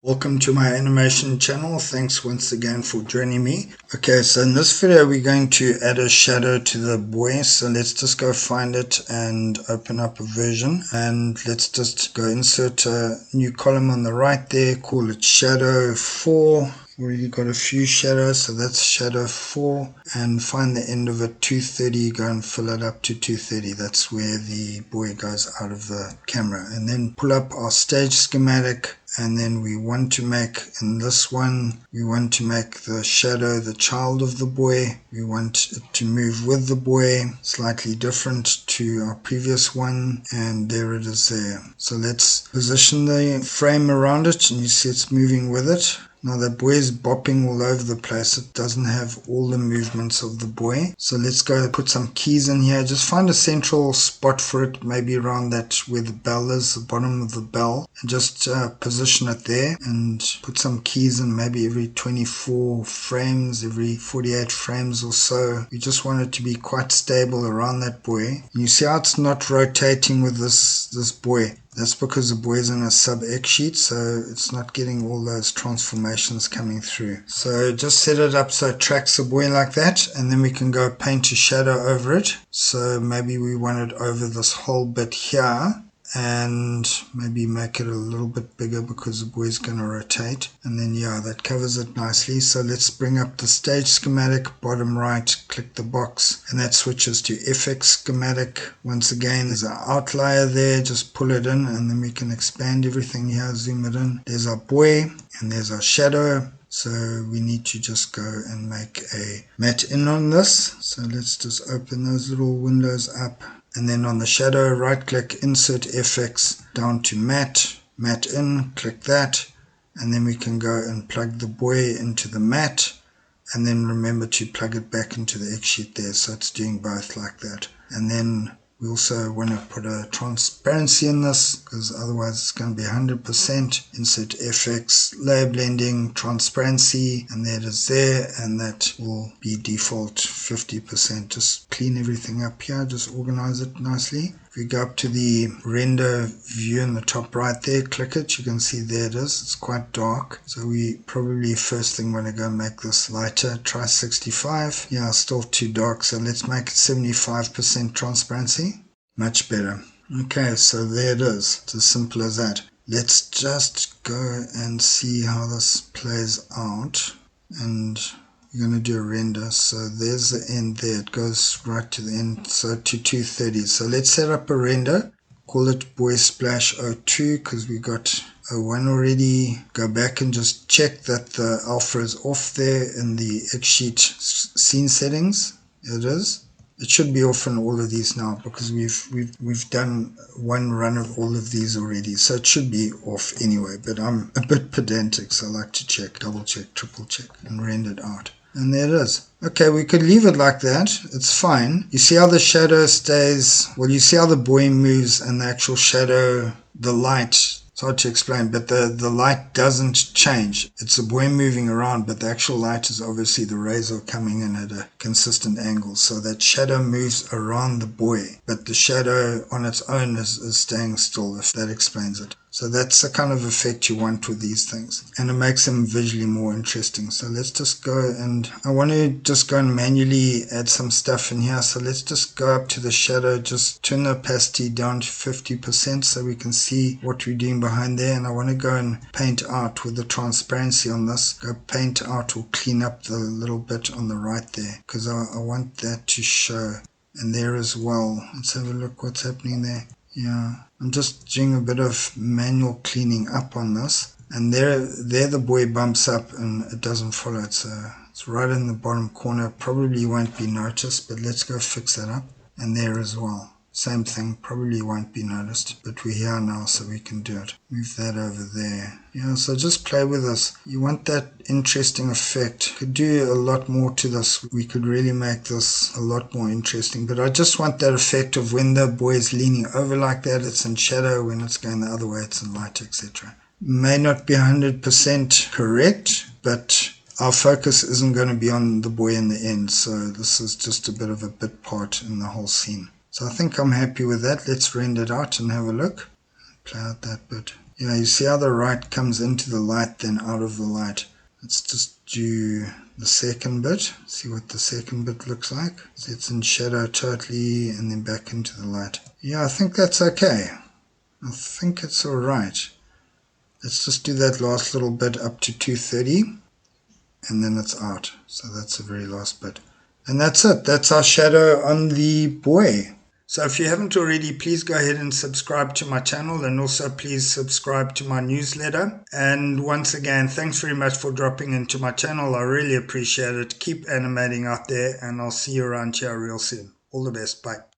Welcome to my animation channel. Thanks once again for joining me. Okay, so in this video we're going to add a shadow to the buoy. So let's just go find it and open up a version. And let's just go insert a new column on the right there. Call it shadow 4. Already got a few shadows, so that's shadow 4. And find the end of it, 230. Go and fill it up to 230. That's where the buoy goes out of the camera. And then pull up our stage schematic. And then we want to make, in this one, we want to make the shadow the child of the buoy. We want it to move with the buoy, slightly different to our previous one. And there it is there. So let's position the frame around it, and you see it's moving with it. Now the buoy is bopping all over the place. It doesn't have all the movements of the buoy. So let's go put some keys in here. Just find a central spot for it, maybe around that where the bell is, the bottom of the bell. And just position it there and put some keys in, maybe every 24 frames, every 48 frames or so. You just want it to be quite stable around that buoy. And you see how it's not rotating with this buoy. That's because the buoy is in a sub-X sheet, so it's not getting all those transformations coming through. So just set it up so it tracks the buoy like that, and then we can go paint a shadow over it. So maybe we want it over this whole bit here, and maybe make it a little bit bigger because the buoy is going to rotate. And then yeah, that covers it nicely. So let's bring up the stage schematic, bottom right, click the box, and that switches to FX schematic. Once again, there's an outlier there, just pull it in, and then we can expand everything here, zoom it in. There's our buoy, and there's our shadow. So we need to just go and make a matte in on this. So let's just open those little windows up. And then on the shadow, right click, insert FX down to matte, matte in, click that. And then we can go and plug the buoy into the matte. And then remember to plug it back into the X sheet there. So it's doing both like that. And then we also want to put a transparency in this, because otherwise it's going to be 100%. Insert FX, layer blending, transparency, and there it is there, and that will be default 50%. Just clean everything up here, just organize it nicely. If we go up to the render view in the top right there, click it, you can see there it is. It's quite dark, so we probably first thing want to go make this lighter. Try 65. Yeah, still too dark, so let's make it 75% transparency. Much better. Okay, so there it is. It's as simple as that. Let's just go and see how this plays out. And you're going to do a render. So there's the end there. It goes right to the end, so to 230. So let's set up a render. Call it buoy splash 02 because we got 01 already. Go back and just check that the alpha is off there in the X sheet scene settings. It is. It should be off on all of these now because we've done one run of all of these already. So it should be off anyway, but I'm a bit pedantic, so I like to check, double check, triple check, and render it out. And there it is. Okay, we could leave it like that. It's fine. You see how the shadow stays, well, you see how the buoy moves and the actual shadow, the light, it's hard to explain, but the light doesn't change. It's a buoy moving around, but the actual light is obviously the rays are coming in at a consistent angle. So that shadow moves around the buoy, but the shadow on its own is staying still, if that explains it. So that's the kind of effect you want with these things. And it makes them visually more interesting. So let's just go and I want to just go and manually add some stuff in here. So let's just go up to the shadow, just turn the opacity down to 50% so we can see what we're doing behind there. And I want to go and paint out with the transparency on this. Go paint out or clean up the little bit on the right there, because I want that to show. And there as well. Let's have a look what's happening there. Yeah, I'm just doing a bit of manual cleaning up on this, and there the buoy bumps up and it doesn't follow it, so it's right in the bottom corner. Probably won't be noticed, but let's go fix that up. And there as well, same thing, probably won't be noticed, but we're here now so we can do it. Move that over there. Yeah, so just play with this. You want that interesting effect. Could do a lot more to this. We could really make this a lot more interesting, but I just want that effect of when the buoy is leaning over like that, it's in shadow. When it's going the other way, it's in light, etc. May not be 100% correct, but our focus isn't going to be on the buoy in the end, so this is just a bit of a bit part in the whole scene. So I think I'm happy with that. Let's render it out and have a look. Play out that bit. Yeah, you see how the right comes into the light, then out of the light. Let's just do the second bit, see what the second bit looks like. So it's in shadow totally and then back into the light. Yeah, I think that's okay. I think it's alright. Let's just do that last little bit up to 230 and then it's out. So that's the very last bit. And that's it. That's our shadow on the buoy. So if you haven't already, please go ahead and subscribe to my channel, and also please subscribe to my newsletter. And once again, thanks very much for dropping into my channel. I really appreciate it. Keep animating out there, and I'll see you around here real soon. All the best. Bye.